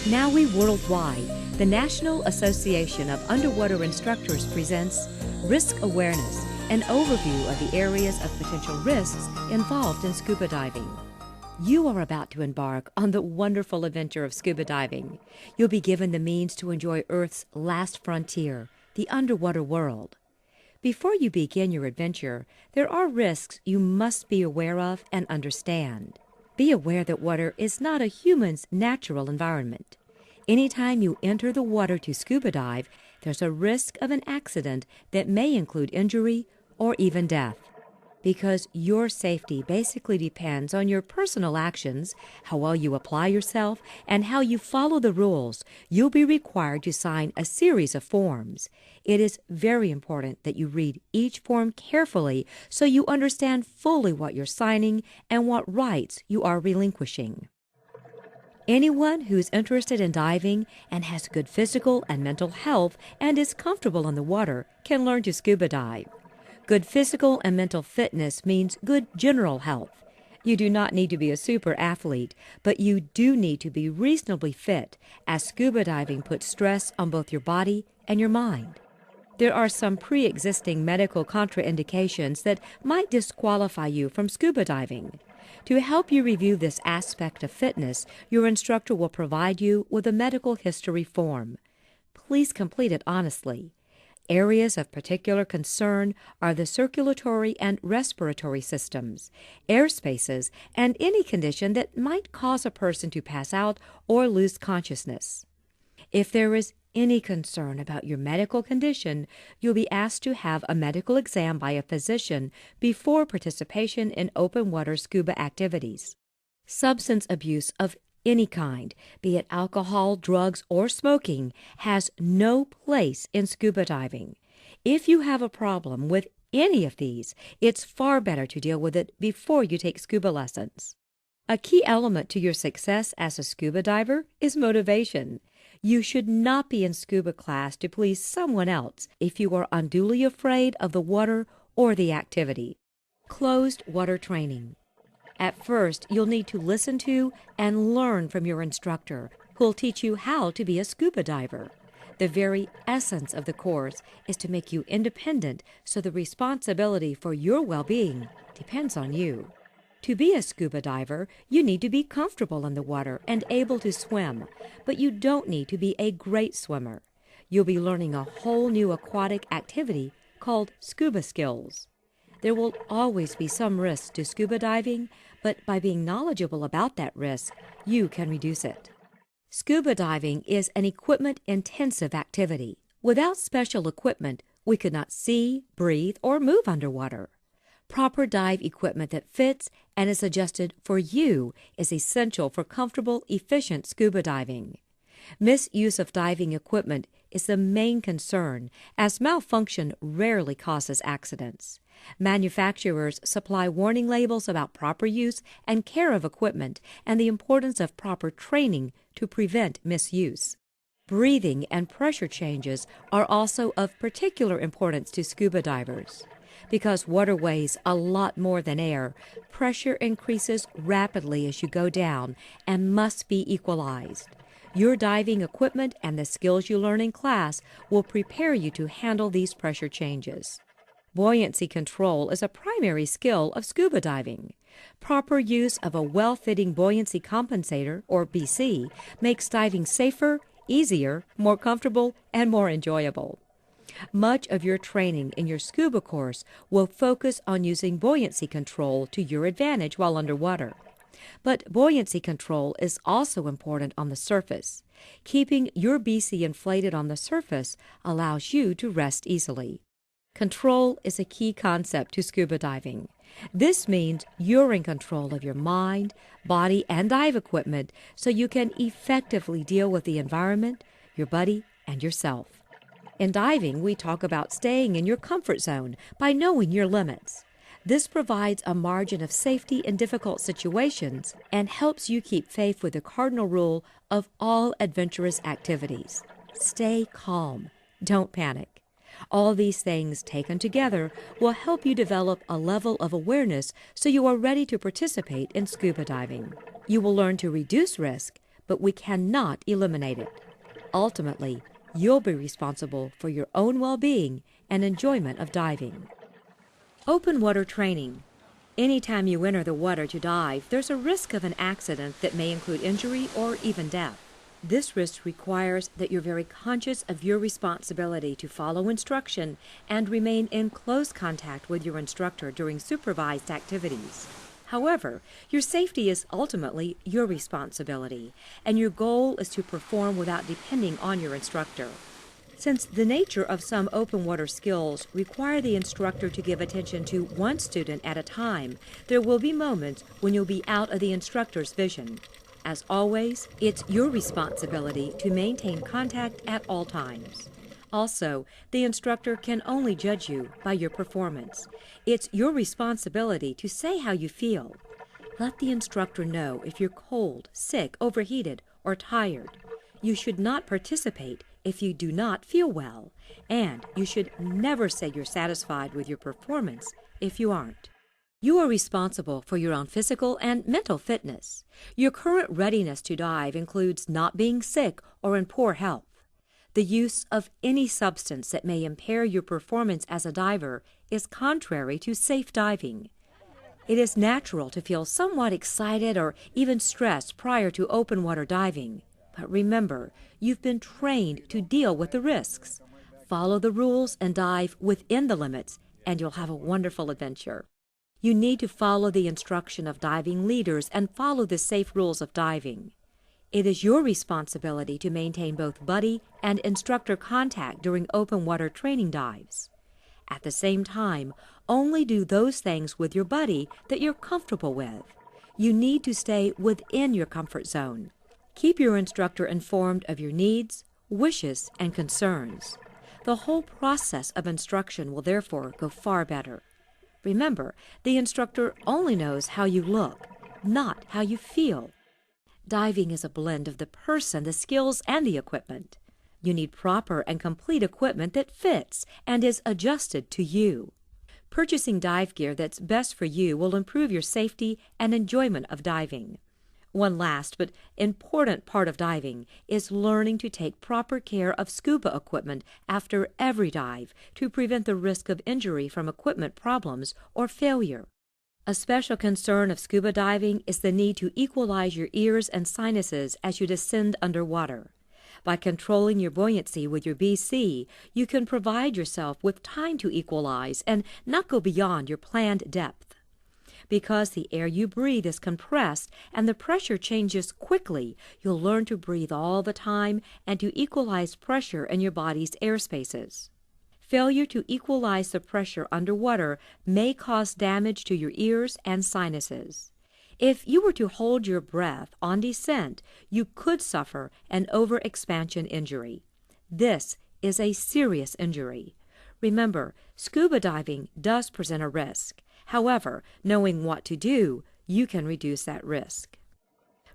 NAUI Worldwide, the National Association of Underwater Instructors presents Risk Awareness, an overview of the areas of potential risks involved in scuba diving. You are about to embark on the wonderful adventure of scuba diving. You'll be given the means to enjoy Earth's last frontier, the underwater world. Before you begin your adventure, there are risks you must be aware of and understand. Be aware that water is not a human's natural environment. Anytime you enter the water to scuba dive, there's a risk of an accident that may include injury or even death. Because your safety basically depends on your personal actions, how well you apply yourself, and how you follow the rules, you'll be required to sign a series of forms. It is very important that you read each form carefully so you understand fully what you're signing and what rights you are relinquishing. Anyone who's interested in diving and has good physical and mental health and is comfortable in the water can learn to scuba dive. Good physical and mental fitness means good general health. You do not need to be a super athlete, but you do need to be reasonably fit, as scuba diving puts stress on both your body and your mind. There are some pre-existing medical contraindications that might disqualify you from scuba diving. To help you review this aspect of fitness, your instructor will provide you with a medical history form. Please complete it honestly. Areas of particular concern are the circulatory and respiratory systems, air spaces, and any condition that might cause a person to pass out or lose consciousness. If there is any concern about your medical condition, you'll be asked to have a medical exam by a physician before participation in open water scuba activities. Substance abuse of any kind, be it alcohol, drugs, or smoking, has no place in scuba diving. If you have a problem with any of these, it's far better to deal with it before you take scuba lessons. A key element to your success as a scuba diver is motivation. You should not be in scuba class to please someone else if you are unduly afraid of the water or the activity. Closed water training. At first, you'll need to listen to and learn from your instructor, who'll teach you how to be a scuba diver. The very essence of the course is to make you independent, so the responsibility for your well-being depends on you. To be a scuba diver, you need to be comfortable in the water and able to swim, but you don't need to be a great swimmer. You'll be learning a whole new aquatic activity called scuba skills. There will always be some risk to scuba diving, but by being knowledgeable about that risk, you can reduce it. Scuba diving is an equipment-intensive activity. Without special equipment, we could not see, breathe, or move underwater. Proper dive equipment that fits and is adjusted for you is essential for comfortable, efficient scuba diving. Misuse of diving equipment is the main concern, as malfunction rarely causes accidents. Manufacturers supply warning labels about proper use and care of equipment and the importance of proper training to prevent misuse. Breathing and pressure changes are also of particular importance to scuba divers. Because water weighs a lot more than air, pressure increases rapidly as you go down and must be equalized. Your diving equipment and the skills you learn in class will prepare you to handle these pressure changes. Buoyancy control is a primary skill of scuba diving. Proper use of a well-fitting buoyancy compensator, or BC, makes diving safer, easier, more comfortable, and more enjoyable. Much of your training in your scuba course will focus on using buoyancy control to your advantage while underwater. But buoyancy control is also important on the surface. Keeping your BC inflated on the surface allows you to rest easily. Control is a key concept to scuba diving. This means you're in control of your mind, body, and dive equipment so you can effectively deal with the environment, your buddy, and yourself. In diving, we talk about staying in your comfort zone by knowing your limits. This provides a margin of safety in difficult situations and helps you keep faith with the cardinal rule of all adventurous activities. Stay calm. Don't panic. All these things taken together will help you develop a level of awareness so you are ready to participate in scuba diving. You will learn to reduce risk but we cannot eliminate it. Ultimately, you'll be responsible for your own well-being and enjoyment of diving. Open water training. Anytime you enter the water to dive, there's a risk of an accident that may include injury or even death. This risk requires that you're very conscious of your responsibility to follow instruction and remain in close contact with your instructor during supervised activities. However, your safety is ultimately your responsibility, and your goal is to perform without depending on your instructor. Since the nature of some open water skills require the instructor to give attention to one student at a time, there will be moments when you'll be out of the instructor's vision. As always, it's your responsibility to maintain contact at all times. Also, the instructor can only judge you by your performance. It's your responsibility to say how you feel. Let the instructor know if you're cold, sick, overheated, or tired. You should not participate if you do not feel well, and you should never say you're satisfied with your performance if you aren't. You are responsible for your own physical and mental fitness. Your current readiness to dive includes not being sick or in poor health. The use of any substance that may impair your performance as a diver is contrary to safe diving. It is natural to feel somewhat excited or even stressed prior to open water diving. But remember, you've been trained to deal with the risks. Follow the rules and dive within the limits, and you'll have a wonderful adventure. You need to follow the instruction of diving leaders and follow the safe rules of diving. It is your responsibility to maintain both buddy and instructor contact during open water training dives. At the same time, only do those things with your buddy that you're comfortable with. You need to stay within your comfort zone. Keep your instructor informed of your needs, wishes, and concerns. The whole process of instruction will therefore go far better. Remember, the instructor only knows how you look, not how you feel. Diving is a blend of the person, the skills, and the equipment. You need proper and complete equipment that fits and is adjusted to you. Purchasing dive gear that's best for you will improve your safety and enjoyment of diving. One last but important part of diving is learning to take proper care of scuba equipment after every dive to prevent the risk of injury from equipment problems or failure. A special concern of scuba diving is the need to equalize your ears and sinuses as you descend underwater. By controlling your buoyancy with your BC, you can provide yourself with time to equalize and not go beyond your planned depth. Because the air you breathe is compressed and the pressure changes quickly, you'll learn to breathe all the time and to equalize pressure in your body's air spaces. Failure to equalize the pressure underwater may cause damage to your ears and sinuses. If you were to hold your breath on descent, you could suffer an overexpansion injury. This is a serious injury. Remember, scuba diving does present a risk. However, knowing what to do, you can reduce that risk.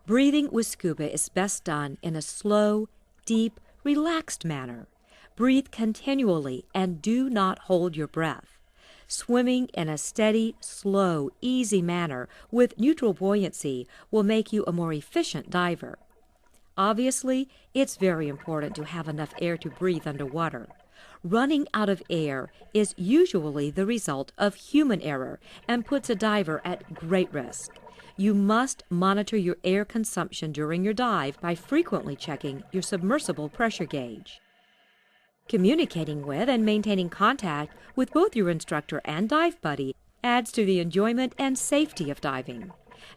Breathing with scuba is best done in a slow, deep, relaxed manner. Breathe continually and do not hold your breath. Swimming in a steady, slow, easy manner with neutral buoyancy will make you a more efficient diver. Obviously, it's very important to have enough air to breathe underwater. Running out of air is usually the result of human error and puts a diver at great risk. You must monitor your air consumption during your dive by frequently checking your submersible pressure gauge. Communicating with and maintaining contact with both your instructor and dive buddy adds to the enjoyment and safety of diving.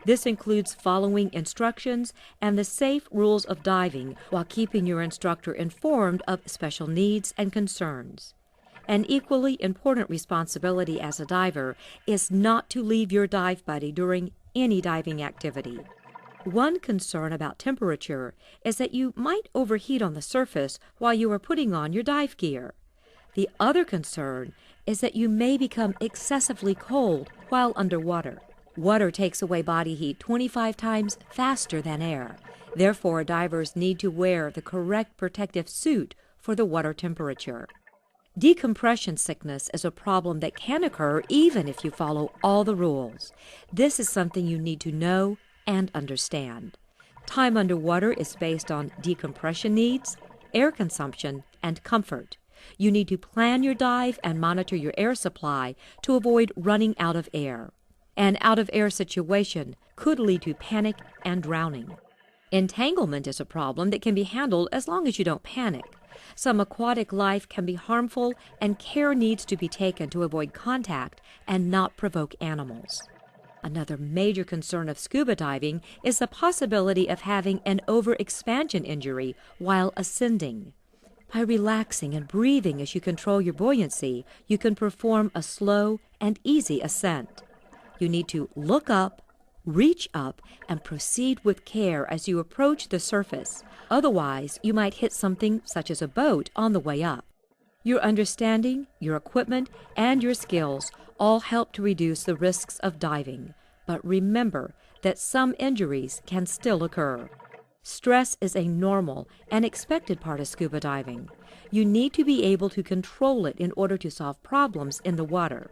This includes following instructions and the safe rules of diving while keeping your instructor informed of special needs and concerns. An equally important responsibility as a diver is not to leave your dive buddy during any diving activity. One concern about temperature is that you might overheat on the surface while you are putting on your dive gear. The other concern is that you may become excessively cold while underwater. Water takes away body heat 25 times faster than air. Therefore, divers need to wear the correct protective suit for the water temperature. Decompression sickness is a problem that can occur even if you follow all the rules. This is something you need to know and understand. Time underwater is based on decompression needs, air consumption, and comfort. You need to plan your dive and monitor your air supply to avoid running out of air. An out-of-air situation could lead to panic and drowning. Entanglement is a problem that can be handled as long as you don't panic. Some aquatic life can be harmful, and care needs to be taken to avoid contact and not provoke animals. Another major concern of scuba diving is the possibility of having an overexpansion injury while ascending. By relaxing and breathing as you control your buoyancy, you can perform a slow and easy ascent. You need to look up, reach up, and proceed with care as you approach the surface. Otherwise, you might hit something such as a boat on the way up. Your understanding, your equipment, and your skills all help to reduce the risks of diving. But remember that some injuries can still occur. Stress is a normal and expected part of scuba diving. You need to be able to control it in order to solve problems in the water.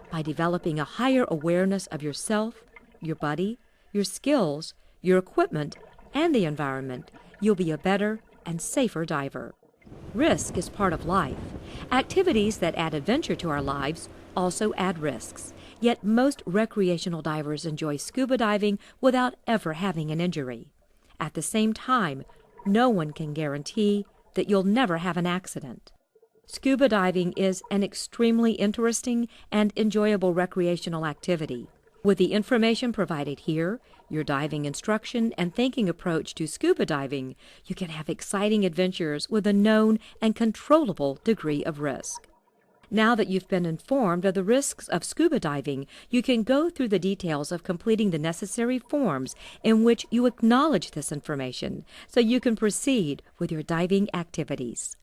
By developing a higher awareness of yourself, your body, your skills, your equipment, and the environment, you'll be a better and safer diver. Risk is part of life. Activities that add adventure to our lives also add risks. Yet most recreational divers enjoy scuba diving without ever having an injury. At the same time, no one can guarantee that you'll never have an accident. Scuba diving is an extremely interesting and enjoyable recreational activity. With the information provided here, your diving instruction and thinking approach to scuba diving, you can have exciting adventures with a known and controllable degree of risk. Now that you've been informed of the risks of scuba diving, you can go through the details of completing the necessary forms in which you acknowledge this information so you can proceed with your diving activities.